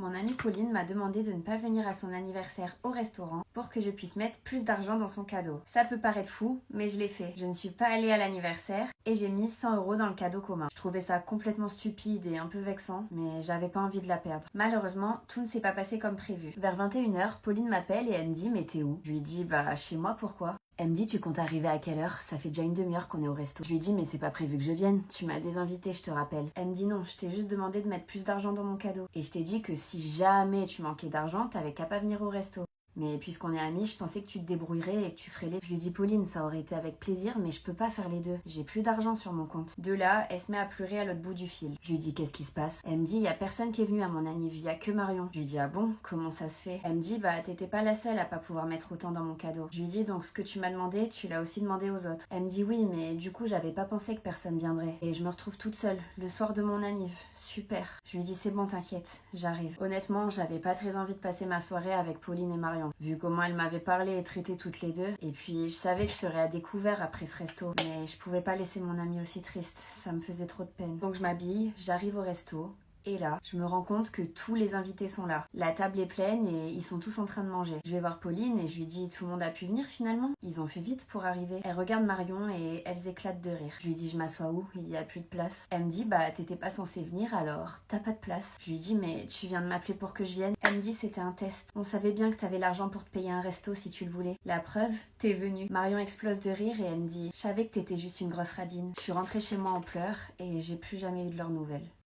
Mon amie Pauline m'a demandé de ne pas venir à son anniversaire au restaurant pour que je puisse mettre plus d'argent dans son cadeau. Ça peut paraître fou, mais je l'ai fait. Je ne suis pas allée à l'anniversaire et j'ai mis 100 € dans le cadeau commun. Je trouvais ça complètement stupide et un peu vexant, mais j'avais pas envie de la perdre. Malheureusement, tout ne s'est pas passé comme prévu. Vers 21h, Pauline m'appelle et elle me dit « Mais t'es où ?» Je lui dis « Bah chez moi, pourquoi ?» Elle me dit « Tu comptes arriver à quelle heure? Ça fait déjà une demi-heure qu'on est au resto. » Je lui dis « Mais c'est pas prévu que je vienne. Tu m'as désinvité, je te rappelle. » Elle me dit « Non, je t'ai juste demandé de mettre plus d'argent dans mon cadeau. Et je t'ai dit que si jamais tu manquais d'argent, t'avais qu'à pas venir au resto. Mais puisqu'on est amis, je pensais que tu te débrouillerais et que tu ferais les... » Je lui dis « Pauline, ça aurait été avec plaisir, mais je peux pas faire les deux. J'ai plus d'argent sur mon compte. » De là, elle se met à pleurer à l'autre bout du fil. Je lui dis « Qu'est-ce qui se passe ?» Elle me dit « Y a personne qui est venu à mon anniv, y a que Marion. » Je lui dis « Ah bon? Comment ça se fait ?» Elle me dit « Bah t'étais pas la seule à pas pouvoir mettre autant dans mon cadeau. » Je lui dis « Donc ce que tu m'as demandé, tu l'as aussi demandé aux autres. » Elle me dit « Oui, mais du coup j'avais pas pensé que personne viendrait. Et je me retrouve toute seule, le soir de mon anniv. Super. » Je lui dis « C'est bon, t'inquiète, j'arrive. » Honnêtement, j'avais pas très envie de passer ma soirée avec Pauline et Marion. Vu comment elle m'avait parlé et traité toutes les deux. Et puis je savais que je serais à découvert après ce resto. Mais je pouvais pas laisser mon amie aussi triste. Ça me faisait trop de peine. Donc je m'habille, j'arrive au resto. Et là, je me rends compte que tous les invités sont là. La table est pleine et ils sont tous en train de manger. Je vais voir Pauline et je lui dis « Tout le monde a pu venir finalement ?» Ils ont fait vite pour arriver. Elle regarde Marion et elles éclatent de rire. Je lui dis « Je m'assois où? Il y a plus de place. » Elle me dit « Bah t'étais pas censée venir alors t'as pas de place. » Je lui dis « Mais tu viens de m'appeler pour que je vienne ?» Elle me dit « C'était un test. On savait bien que t'avais l'argent pour te payer un resto si tu le voulais. La preuve, t'es venue. » Marion explose de rire et elle me dit « Je savais que t'étais juste une grosse radine. » Je suis rentrée chez moi en pleurs et j'ai plus jamais eu de leurs nouvelles.